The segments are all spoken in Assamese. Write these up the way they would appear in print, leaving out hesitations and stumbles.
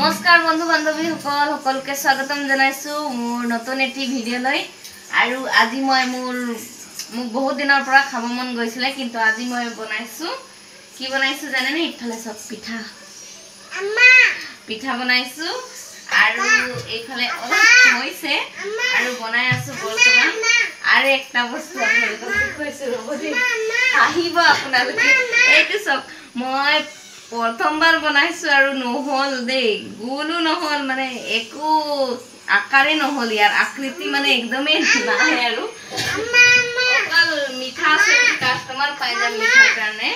নমস্কাৰ বন্ধু বান্ধৱী সকলকে স্বাগতম জনাইছো মোৰ নতুন এটি ভিডিও লৈ আৰু আজি মই মোক বহুত দিনৰ পৰা খাব মন গৈছিলে কিন্তু আজি মই বনাইছো কি বনাইছো জানে নে ইফালে সব পিঠা আম্মা পিঠা বনাইছো আৰু এইফালে অলপ হৈছে আৰু বনাই আছো বৰ্তমান আৰু একটা বস্তু আপোনালোকক কৈছো ৰবদি আহিব আপোনালোকে এইটো সব মই প্ৰথমবাৰ বনাইছো আৰু নহল দেই গুলো নহল মানে একো আকাৰে নহল ইয়াৰ আকৃতি মানে একদমই নাই আৰু অকল মিঠা আছে কাস্টমাৰ পাই যাম মিঠাৰ কাৰণে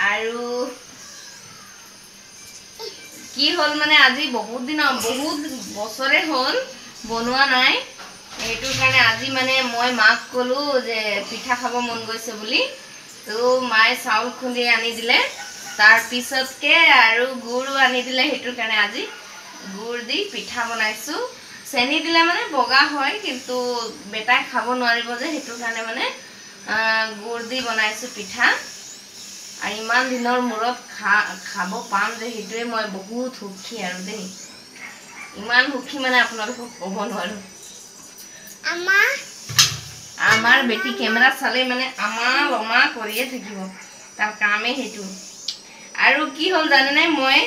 আৰু কি হল মানে আজি বহুত বছৰে হল বনোৱা নাই এইটো কাৰণে আজি মানে মই মাক কলো যে পিঠা খাব মন গৈছে বুলি তো মায়ে চাউল খুন্দি আনি দিলে তাৰ পিছতকে আৰু গুড় আনি দিলে হেতুৰ কাৰণে আজি গুড় দি পিঠা বনাইছো চেনি দিলে মানে বগা হয় কিন্তু বেটাই খাব নোৱাৰিব যে হেতুৰ কাৰণে মানে গুড় দি বনাইছো পিঠা আৰু ইমান দিনৰ মূৰত খাব পাম যে হেতুৱে মই বহুত সুখী আৰু দেই ইমান সুখী মানে আপোনালোকক ক'ব নোৱাৰো আমাৰ বেটি ক্যামেৰা চালে মানে আমাৰ অমা কৰিয়ে থাকিব তাৰ কামে হেতু আৰু কি হল জানে নাই মই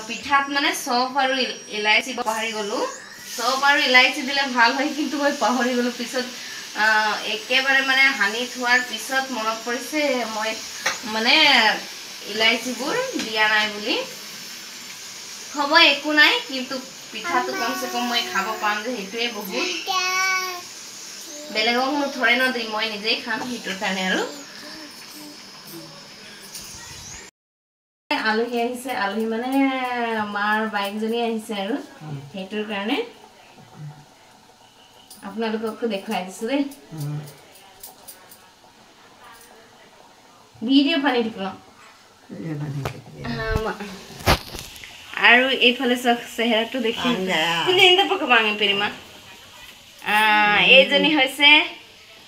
পিঠাত মানে সব আৰু ইলাইচি পাহৰি গলো সব আৰু ইলাইচি দিলে ভাল হয় কিন্তু মই পাহৰি গলো পিছত একেবাৰে মানে হানি থোৱাৰ পিছত মনত পৰিছে মই মানে ইলাইচিবোৰ দিয়া নাই বুলি হ'ব একো নাই কিন্তু পিঠাটো কমসে কম মই খাব পাম যে হেতুৱে বহুত বেলেগক মই থৰে ন দিই মই নিজেই খাম হেতুৰ কাৰণে আৰু আলহী আহিছে আলহী মানে মাৰ বাইকজনী আহিছে আৰু হেতুৰ কাৰণে আপোনালোককো দেখাই দিছো দেই ভিডিও পানি দিব আৰু এইফালে চেহেৰাটো দেখি তুমি এনে পকাবাঙে পেৰিমা এইজনী হৈছে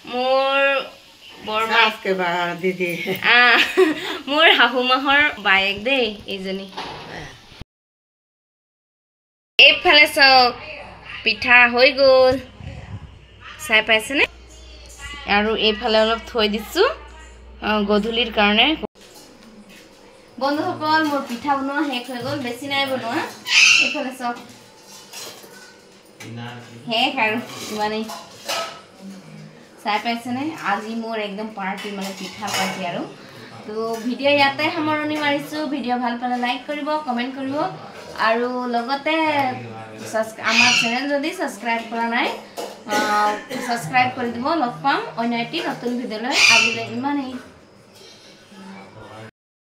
মোৰ বৰমাকে বা দিদি মোৰ হাহুমাহৰ বাইক দেই এইজনী এইফালে চাওক পিঠা হৈ গ'ল চাই পাইছেনে আৰু এইফালে অলপ থৈ দিছো গধূলিৰ কাৰণে বন্ধুসকল মোৰ পিঠা বনোৱা শেষ হৈ গ'ল বেছি নাই বনোৱা এইফালে চাওক শেষ আৰু ইমানেই চাই পাইছেনে আজি মোৰ একদম পাৰ্টি মানে পিঠা পাৰ্টি আৰু তো ভিডিও ইয়াতে সামৰণি মাৰিছো ভিডিও ভাল পালে লাইক কৰিব কমেন্ট কৰিব আৰু লগতে আমাৰ চেনেল যদি সাবস্ক্ৰাইব কৰা নাই সাবস্ক্ৰাইব কৰি দিব লগ পাম অন্য এটি নতুন ভিডিও লৈ আজিলৈ ইমানেই